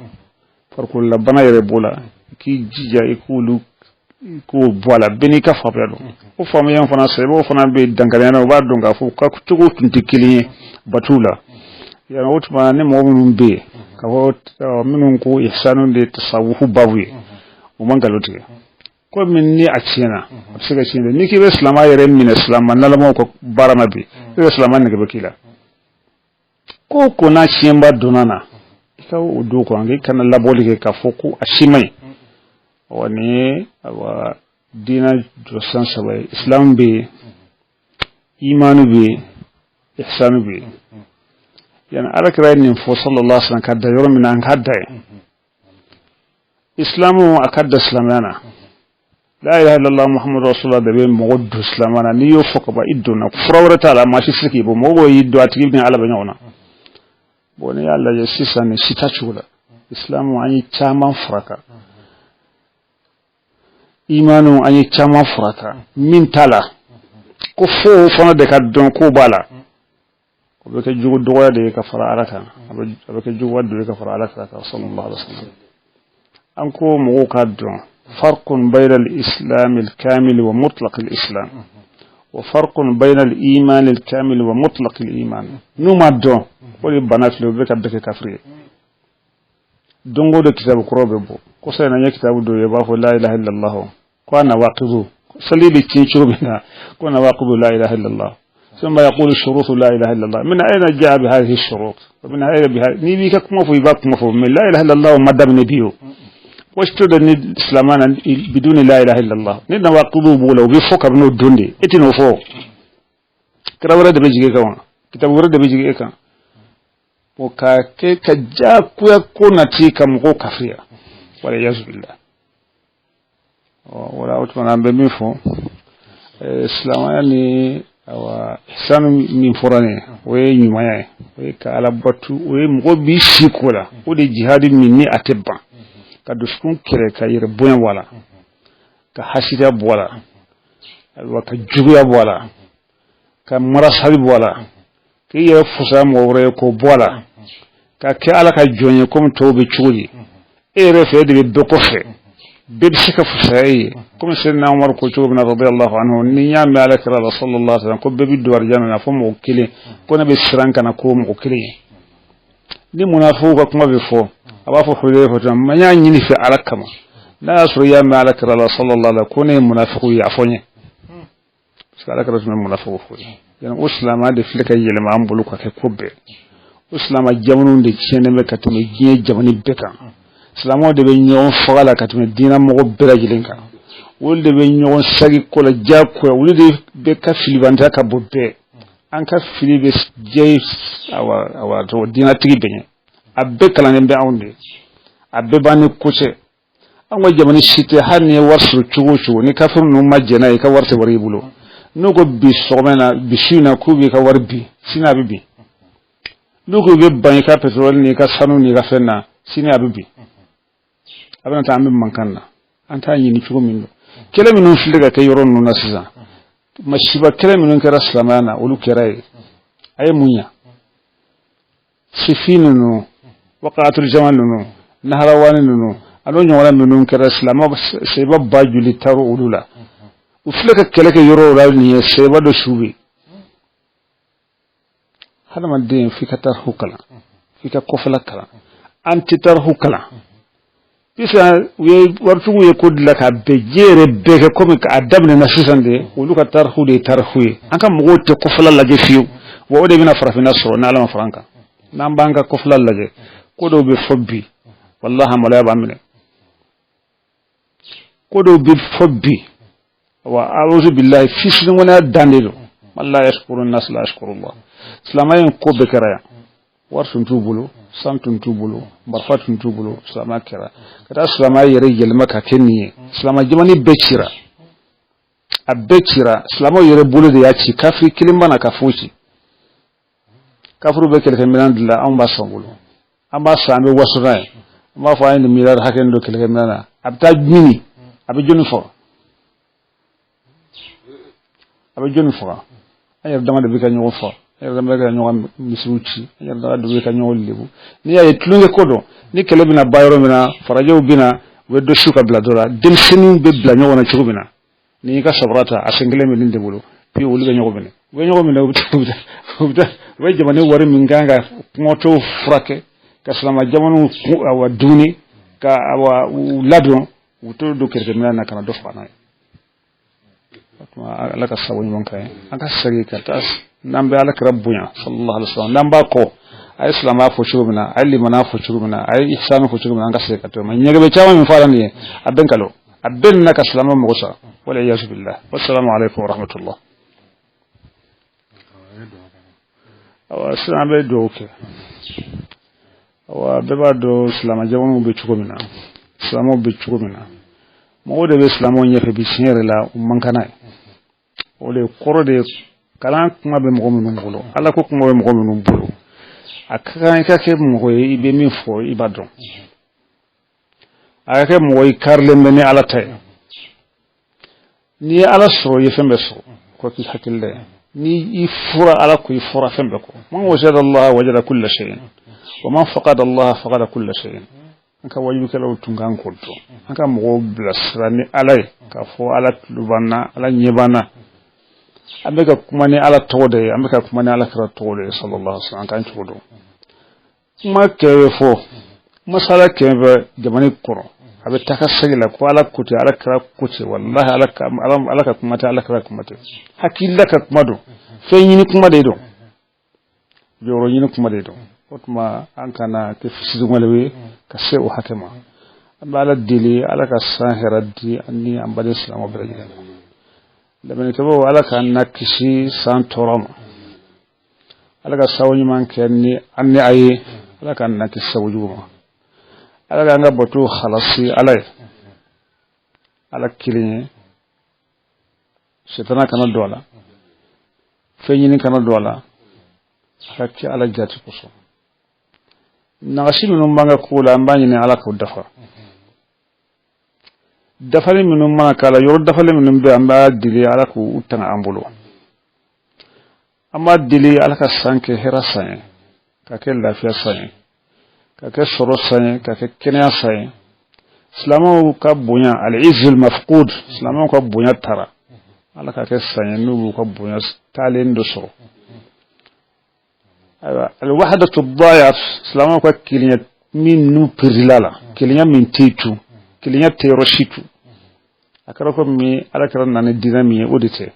فرقو لبنا يربولا كي جيجا يكولو ko bola beni ka fabelo o fam yan fana sebo fana be dangalena o ba donga fu ka tugo tunti kiliye batula ya wotma ne mo mun be ka wot minun ko ihsanun de tasawufu bawi o mangalote ko min ni acina siga cinde ni ki islam ayere min islam nalamo ko barama bi islam ne ke bakila ko na chimba donana ka o do ko ngi kana laboli ke ka foku ashimai wani awa dina josan sabai islam be imanu be ihsanu be yana alakira ne fo sallallahu alaihi wasallam kadda yoro min an kadda islamu akadda islamana la ilaha illallah muhammadur rasulullah da be mogoddu islamana ni yo foko ba iduna furawra taala ma shi siki bo mogo yiddo atigi bin ala banyona boni yalla ya sisane sitachula islamu ani chaman fraka imanu anyi chama furata min tala ko fo fona de ka don ko bala ko be ke jugo doya de ka fara alaka abe ke jugo wadde ka fara alaka sallallahu alaihi wasallam an ko mo ka don farqun bayna al-islam al-kamil wa mutlaq al-islam wa farqun bayna al-iman al-kamil wa mutlaq al-iman numa don ko li banatlo be ka be ke kafri dongo de kitabu kurobe bo ko sai na kitabu do ya ba fo la ilaha illallah ko na waqidu salili tinchuru bina ko na waqidu la ilaha illallah ثم يقول الشروط لا إله إلا الله من أين جاء بهذه الشروط ومن أين بها نبي كم في باك مفهوم من لا إله إلا الله وما دام نبيه واشتد الإسلام بدون لا إله إلا الله نحن واقبوا بولا وبيفوق ابنو الدندي اتنو فوق كده ورد بيجي كمان كتاب ورد بيجي كمان وكاكي كجا كويا كوناتي كمغو كفريا والعياذ بالله ولا أتمنى بمفهوم الإسلام يعني أو إحسان من فرانه وينيمايا ويكالبطو ويمغبي سيكولا ودي جهاد مني أتبع كدسكون كره كيربون ولا كحسيدا ولا وكجوبيا ولا كمراسل ولا كي يفسام وريكو ولا كألا كجوني كم توبي تشولي إيرفيد ببكوفه بيبسك فسائي كم سيدنا عمر كتب رضي الله عنه نيام مالك رسول الله صلى الله عليه وسلم كم بيدو رجالنا فم وكيله كنا بسران كنا كوم وكيله دي منافوق كم بيفو أبافو حليفة ما يعني في علاقة لا سريا مالك رسول الله لا كونه منافق يعفوني بس علاقة رسول منافق يعني أسلام هذا فلك يلما أمبلوك ككوبة أسلام الجمنون دي كينما كتوم جين جمني بكا Islamo de be nyon fagala katme dina mo bela jilinka wolde be nyon sagi kola jakko wolde be ka filibanta ka bobbe an ka filibe jey awa to dina tribe ne abbe kala ne be awde abbe bani kuce an wa jamani shite har ne warsu chugo ni kafir no majjana e ka warte wari bulo no go bi somena bi shina ku bi ka warbi sina bibi no go be ban ka petrol ni ka sanu ni ka fenna sina bibi abana ta amin mankanna anta yini chugo minno kele minun filga kay yoron no nasiza mashiba kele minun kara slamana ulu kirai ay munya sifinu no waqatul jamal no naharawan no alo nyawala minun kara slama seba bajuli taru ulula ufilga kele kay yoro ral ni seba do shubi hada madin fikata hukala fika kofala kala anti tar hukala bisa we wartu we kodla ka bejere beke comme ka adabne na sisande wulu ka tarhude tarhuye anka mogote ko fulal laje fiu wo ode bina farafina so na alama franka nambanga ko fulal laje ko do be fobbi wallahi mala ba amine kodo bil fobbi wa a'udhu billahi fisrin wana dandelo Allah yashkurun nas la yashkurullah islamayen ko be kara war sun tubulu san tun tubulu barfa tun tubulu islama kara kada islama yere yelma ka kenni islama jimani becira abecira islama yere bulu de yaci kafri kilimba na kafuci kafru be kelke minan dilla an ba sambulu an ba sambe wasurai ma fa yin milar haken do kelke minana abta mini abi joni fo ayar dama de bika nyogo fo ayar dama de nyogo misuci ayar dama de bika nyogo lebu ni ya tulunge kodo ni kele bina bayro bina farajo bina weddo shuka bladora dem senu be bla nyogo na chugubina ni ka sabrata asengele mi linde bulu pi wuli ga nyogo bina we nyogo bina ubta we jamane wari minganga ngoto frake ka salama jamanu wa duni ka wa ladon wuto do kerke mina kana do fana alaka sawoni mon kay aka sagi katas nambe alaka rabbunya sallallahu alaihi wasallam namba ko ay islama fo churumna ay limana fo churumna ay ihsanu fo churumna anga sey kato man nyege be chama mi fala ni adden kalo adden naka islama mo gosa wala yasu billah wassalamu alaikum wa rahmatullah awa islama be do ke awa beba do islama jamu be churumna islama be churumna mo de be islama nyefe bi shere la mankana ole korode kala kuma be mo mun bolo ala ko kuma be mo mun bolo akaka ka ke mo ibe mi fo ibadon aka ke mo karle meni ala tay ni ala so yefembe so ko ki hakille ni ifura ala ko ifura fembe ko man wajada Allah wajada kull shay'in wa man faqada Allah faqada kull shay'in anka wajibi kala tungan kolto anka mo blasrani alay ka fo ala lubana ala nyebana ambeka kumani ala tode ambeka kumani ala kara tode sallallahu alaihi wasallam kan chudo ma kewe fo masala kebe jamani koro abe taka sagila ko ala kuti ala kara kuti wallahi ala ka kumata ala kara kumata hakilla ka kumado fe nyini kumade do joro nyini kumade do otuma ankana ke fisidu ngalewe ka se o hakema ambala dili ala ka sahiradi anni ambade islam obrajina لمن تبوا على كان نكشي سان تورم على كان سوي من كأني أني أي على كان نكشي سوي جوما على كان نبتو خلاصي على كلين شتنا كنا دولا فيني كنا دولا حكي على جاتي كوسو نغشي من بعنا كولا مباني على كودفا dafale minum ma kala yor dafale minum be amba dili ala ko utana ambulo amma dili ala ka sanke hera sanye ka ke lafiya sanye ka ke soro sanye ka ke kenya sanye islamu ka bunya al-izz al-mafqud islamu ka bunya tara ala ka ke sanye nubu ka bunya talen do soro al-wahdatu ad-dayaf islamu ka kilinya min nu pirilala kilinya min titu kilinya teroshitu akarako mi alakran nan dinami odite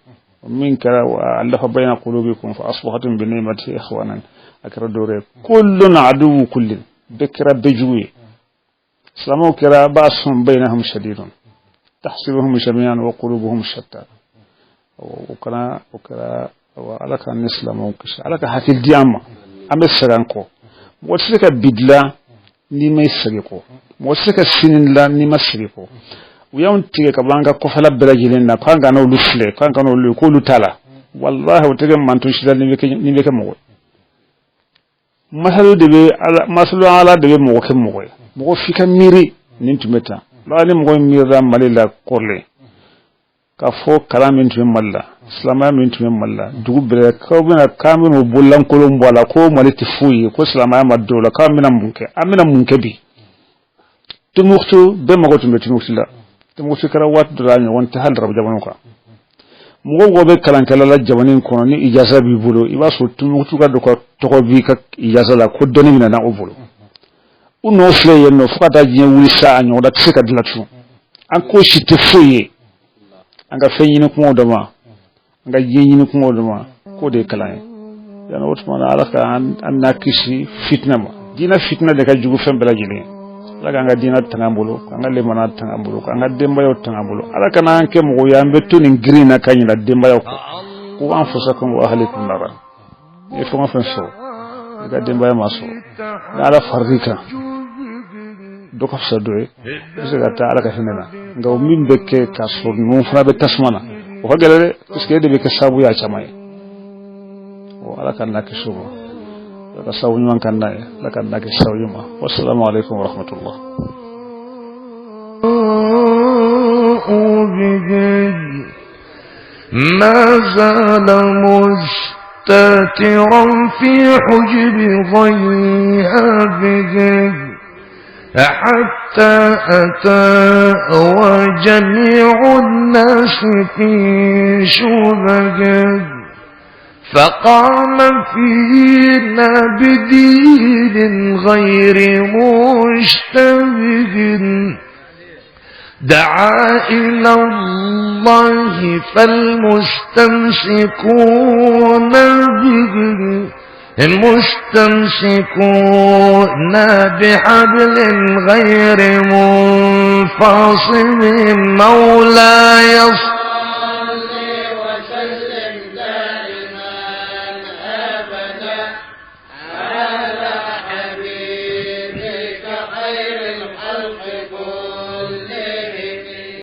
min kara wa Allah bayna qulubikum fa asbahatum bi ni'mati ikhwanan akradore kullun adu kullin bikra bijwi islamu kira ba'sum bainahum shadidun tahsibuhum jami'an wa qulubuhum shatta وكنا وعلك الإسلام وكش علك حكي الديامة أم السرانكو موسيقى بدلا نيما يسرقو موسيقى سنين لا نيما يسرقو ويوم تيجي كبانغا كفلا بلاجيلنا كانغا نو لسلة كانغا نو لكولو تالا والله وتيجي مانتوش دا نيبك موي مسلو على دبي موكي موي مو فيك ميري نينتمتا لا ني موي ميرا ماليلا كورلي kafo kalamin tuwe malla islama min tuwe malla dugu bere kawbina kamin wo bollan kolon bola ko maliti fuyi ko islama ma dola kamina munke amina munke bi tumuktu be magotu be tumuktu la tumuktu kara wat dranya wonta hal rab jamanu ka mugo gobe kalan kala la jamanin kono ni ijaza bi bulo ibaso tumuktu ga do ko to bi ka ijaza la ko doni mina na obulo uno fle yenno fukata jinya wuli sa anyo da tsika dilatu an ko shi te fuyi anga fenyini kuma dama anga yenyini kuma dama ko de kala yana wotuma na alaka an nakishi fitna ma dina fitna de ka jugu fem bela jini ala ka dina tangambulu anga le mana tangambulu anga demba yo tangambulu ala kana anke mo yambe tunin green akanyila demba yo ko anfusakum wa ahlikum nara e fo ma fen so ga demba ya maso ala farika do ko sa doy ga ta ala ka fenena ngaw min bekke ka so no fra be tasmana o hagale iske de be ka sabu ya chamay o ala kan la ke subo la sawu man kan na la kan la ke sawu ma wassalamu alaikum wa rahmatullah ما زال مستترا في حجب ضيها بجد حتى أتى وجميع الناس في شبجد فقام فينا بدين غير مشتبه دعا إلى الله فالمستمسكون به المستمسكون بحبل غير منفصل مولاي